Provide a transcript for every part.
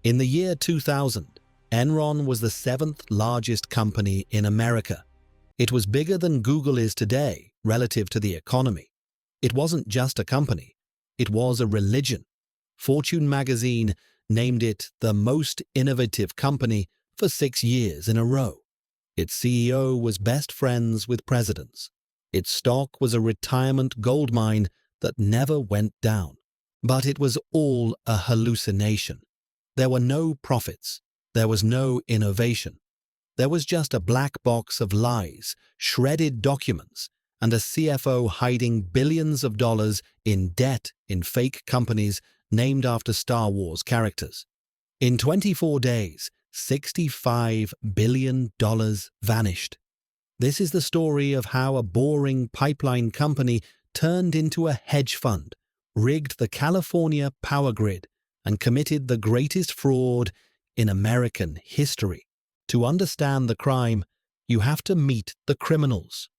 In the year 2000, Enron was the seventh largest company in America. It was bigger than Google is today relative to the economy. It wasn't just a company, it was a religion. Fortune magazine named it the most innovative company for 6 years in a row. Its CEO was best friends with presidents. Its stock was a retirement goldmine that never went down. But it was all a hallucination. There were no profits. There was no innovation. There was just a black box of lies, shredded documents, and a CFO hiding billions of dollars in debt in fake companies named after Star Wars characters. In 24 days, $65 billion vanished. This is the story of how a boring pipeline company turned into a hedge fund, rigged the California power grid, and committed the greatest fraud in American history. To understand the crime, you have to meet the criminals.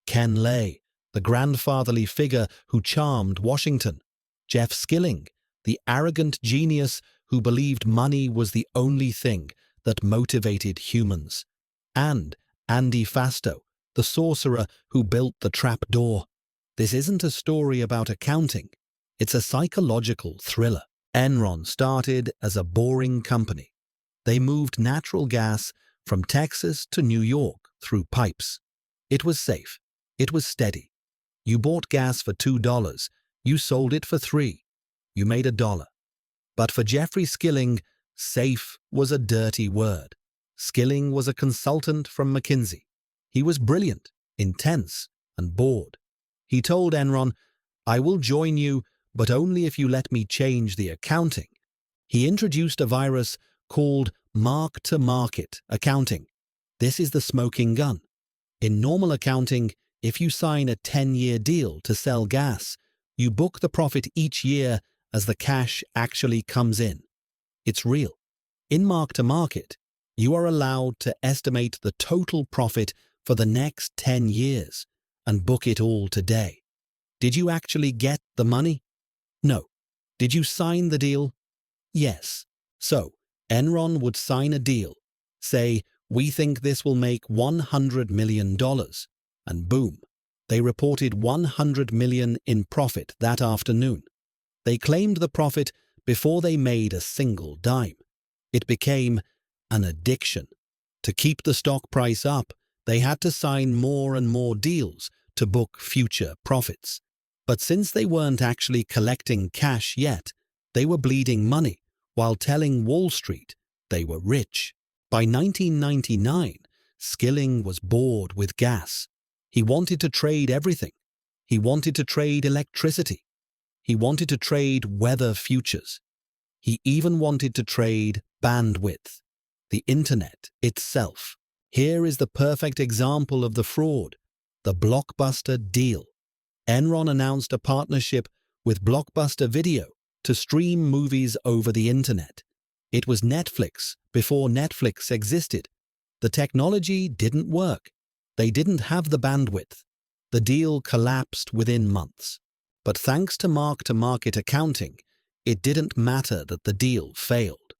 Ken Lay, the grandfatherly figure who charmed Washington. Jeff Skilling, the arrogant genius who believed money was the only thing that motivated humans. And Andy Fasto, the sorcerer who built the trap door. This isn't a story about accounting. It's a psychological thriller. Enron started as a boring company. They moved natural gas from Texas to New York through pipes. It was safe. It was steady. You bought gas for $2. You sold it for $3. You made $1. But for Jeffrey Skilling, safe was a dirty word. Skilling was a consultant from McKinsey. He was brilliant, intense, and bored. He told Enron, "I will join you, but only if you let me change the accounting." He introduced a virus called mark-to-market accounting. This is the smoking gun. In normal accounting, if you sign a 10-year deal to sell gas, you book the profit each year as the cash actually comes in. It's real. In mark-to-market, you are allowed to estimate the total profit for the next 10 years and book it all today. Did you actually get the money? No. Did you sign the deal? Yes. So, Enron would sign a deal, say, "We think this will make $100 million, and boom, they reported $100 million in profit that afternoon. They claimed the profit before they made a single dime. It became an addiction. To keep the stock price up, they had to sign more and more deals to book future profits. But since they weren't actually collecting cash yet, they were bleeding money while telling Wall Street they were rich. By 1999, Skilling was bored with gas. He wanted to trade everything. He wanted to trade electricity. He wanted to trade weather futures. He even wanted to trade bandwidth, the internet itself. Here is the perfect example of the fraud, the Blockbuster deal. Enron announced a partnership with Blockbuster Video to stream movies over the internet. It was Netflix before Netflix existed. The technology didn't work. They didn't have the bandwidth. The deal collapsed within months. But thanks to mark-to-market accounting, it didn't matter that the deal failed.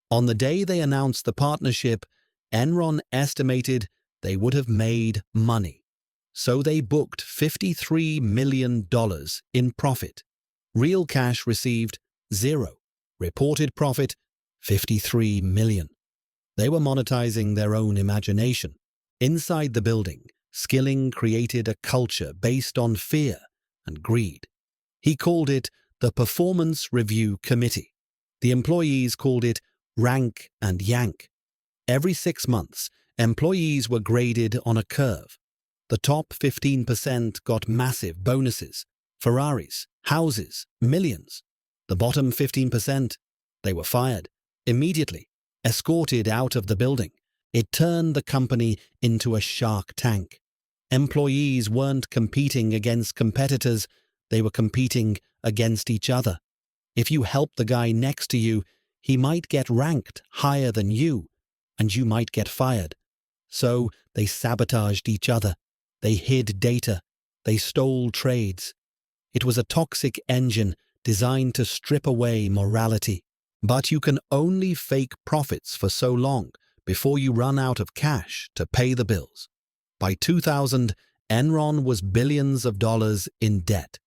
On the day they announced the partnership, Enron estimated they would have made money. So they booked $53 million in profit. Real cash received, 0. Reported profit, $53 million. They were monetizing their own imagination. Inside the building, Skilling created a culture based on fear and greed. He called it the Performance Review Committee. The employees called it Rank and Yank. Every 6 months, employees were graded on a curve. The top 15% got massive bonuses, Ferraris, houses, millions. The bottom 15%, they were fired, immediately, escorted out of the building. It turned the company into a shark tank. Employees weren't competing against competitors, they were competing against each other. If you help the guy next to you, he might get ranked higher than you, and you might get fired. So they sabotaged each other. They hid data. They stole trades. It was a toxic engine designed to strip away morality. But you can only fake profits for so long before you run out of cash to pay the bills. By 2000, Enron was billions of dollars in debt.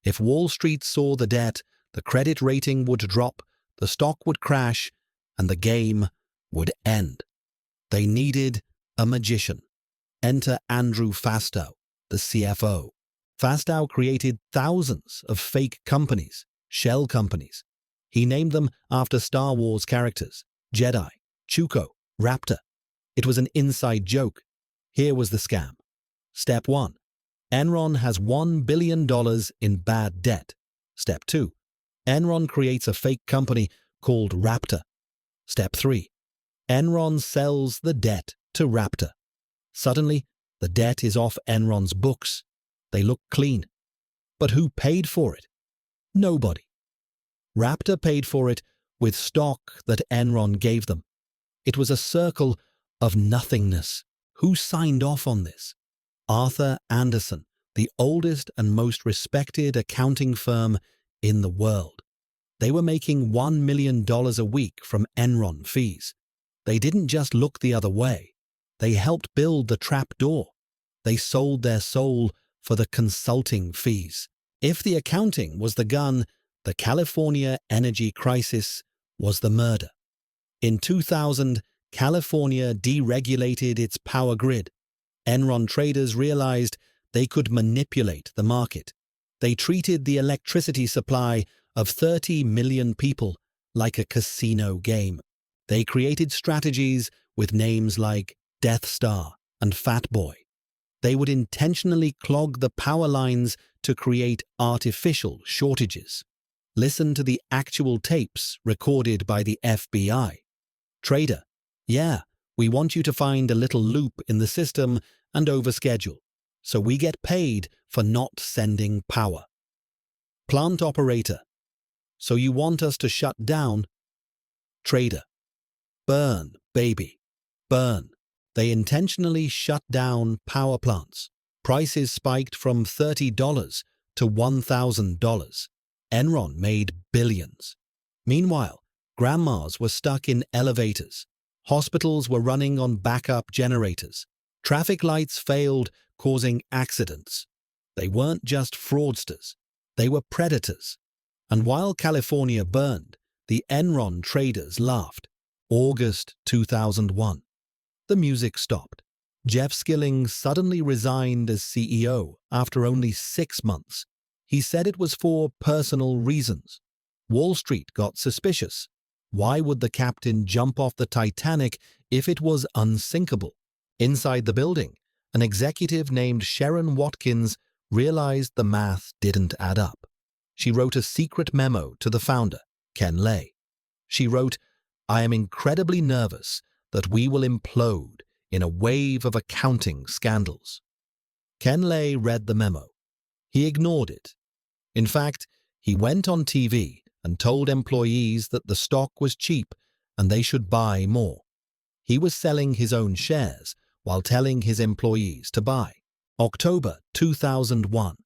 If Wall Street saw the debt, the credit rating would drop, the stock would crash, and the game would end. They needed a magician. Enter Andrew Fastow, the CFO. Fastow created thousands of fake companies, shell companies. He named them after Star Wars characters: Jedi, Chuko, Raptor. It was an inside joke. Here was the scam. Step 1. Enron has $1 billion in bad debt. Step 2. Enron creates a fake company called Raptor. Step 3. Enron sells the debt to Raptor. Suddenly, the debt is off Enron's books. They look clean. But who paid for it? Nobody. Raptor paid for it with stock that Enron gave them. It was a circle of nothingness. Who signed off on this? Arthur Andersen, the oldest and most respected accounting firm in the world. They were making $1 million a week from Enron fees. They didn't just look the other way. They helped build the trap door. They sold their soul for the consulting fees. If the accounting was the gun, the California energy crisis was the murder. In 2000, California deregulated its power grid. Enron traders realized they could manipulate the market. They treated the electricity supply of 30 million people like a casino game. They created strategies with names like Death Star and Fat Boy. They would intentionally clog the power lines to create artificial shortages. Listen to the actual tapes recorded by the FBI. Trader: yeah, we want you to find a little loop in the system and overschedule, so we get paid for not sending power. Plant operator: so you want us to shut down? Trader: burn, baby, burn. They intentionally shut down power plants. Prices spiked from $30 to $1,000. Enron made billions. Meanwhile, grandmas were stuck in elevators. Hospitals were running on backup generators. Traffic lights failed, causing accidents. They weren't just fraudsters. They were predators. And while California burned, the Enron traders laughed. August 2001. The music stopped. Jeff Skilling suddenly resigned as CEO after only 6 months. He said it was for personal reasons. Wall Street got suspicious. Why would the captain jump off the Titanic if it was unsinkable? Inside the building, an executive named Sharon Watkins realized the math didn't add up. She wrote a secret memo to the founder, Ken Lay. She wrote, "I am incredibly nervous that we will implode in a wave of accounting scandals." Ken Lay read the memo. He ignored it. In fact, he went on TV and told employees that the stock was cheap and they should buy more. He was selling his own shares while telling his employees to buy. October 2001.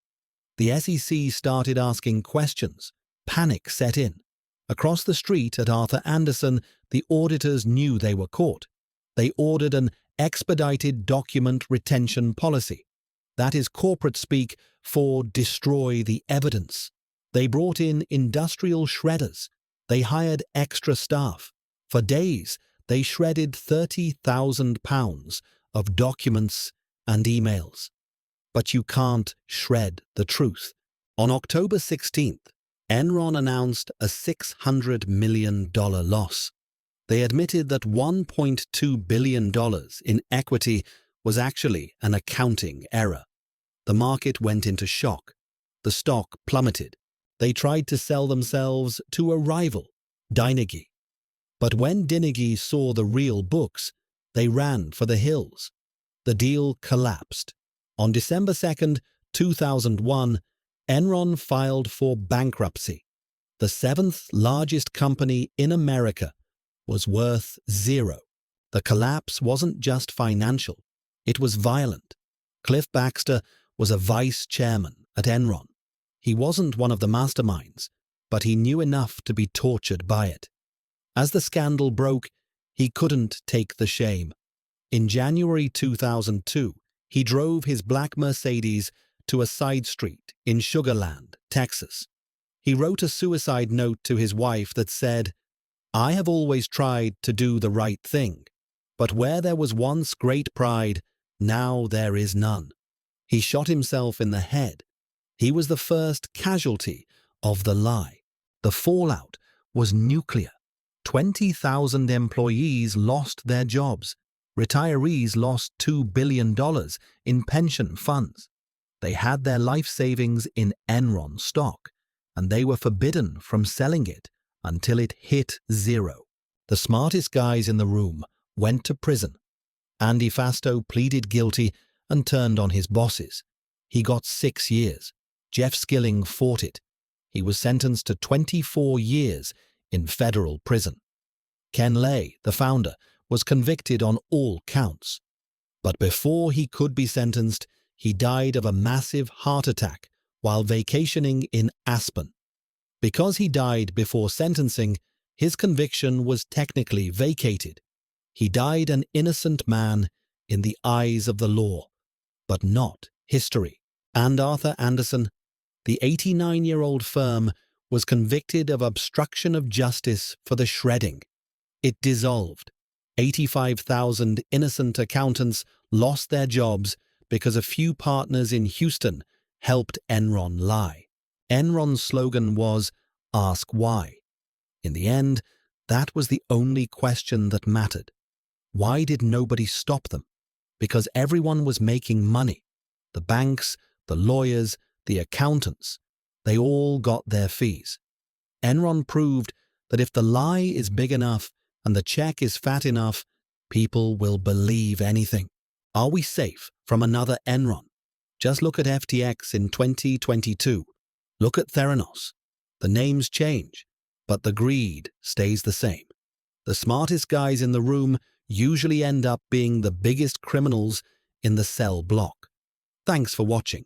The SEC started asking questions. Panic set in. Across the street at Arthur Andersen, the auditors knew they were caught. They ordered an expedited document retention policy. That is corporate speak for destroy the evidence. They brought in industrial shredders. They hired extra staff. For days, they shredded 30,000 pounds of documents and emails. But you can't shred the truth. On October 16th, Enron announced a $600 million loss. They admitted that $1.2 billion in equity was actually an accounting error. The market went into shock. The stock plummeted. They tried to sell themselves to a rival, Dynagi. But when Dynagi saw the real books, they ran for the hills. The deal collapsed. On December 2nd, 2001, Enron filed for bankruptcy. The 7th largest company in America was worth zero. The collapse wasn't just financial. It was violent. Cliff Baxter was a vice chairman at Enron. He wasn't one of the masterminds, but he knew enough to be tortured by it. As the scandal broke, he couldn't take the shame. In January 2002, he drove his black Mercedes to a side street in Sugar Land, Texas. He wrote a suicide note to his wife that said, "I have always tried to do the right thing, but where there was once great pride, now there is none." He shot himself in the head. He was the first casualty of the lie. The fallout was nuclear. 20,000 employees lost their jobs. Retirees lost $2 billion in pension funds. They had their life savings in Enron stock, and they were forbidden from selling it until it hit zero. The smartest guys in the room went to prison. Andy Fasto pleaded guilty and turned on his bosses. He got 6 years. Jeff Skilling fought it. He was sentenced to 24 years in federal prison. Ken Lay, the founder, was convicted on all counts. But before he could be sentenced, he died of a massive heart attack while vacationing in Aspen. Because he died before sentencing, his conviction was technically vacated. He died an innocent man in the eyes of the law, but not history. And Arthur Andersen, the 89-year-old firm, was convicted of obstruction of justice for the shredding. It dissolved. 85,000 innocent accountants lost their jobs because a few partners in Houston helped Enron lie. Enron's slogan was, "Ask why." In the end, that was the only question that mattered. Why did nobody stop them? Because everyone was making money. The banks, the lawyers, the accountants, they all got their fees. Enron proved that if the lie is big enough and the check is fat enough, people will believe anything. Are we safe from another Enron? Just look at FTX in 2022. Look at Theranos. The names change, but the greed stays the same. The smartest guys in the room usually end up being the biggest criminals in the cell block. Thanks for watching.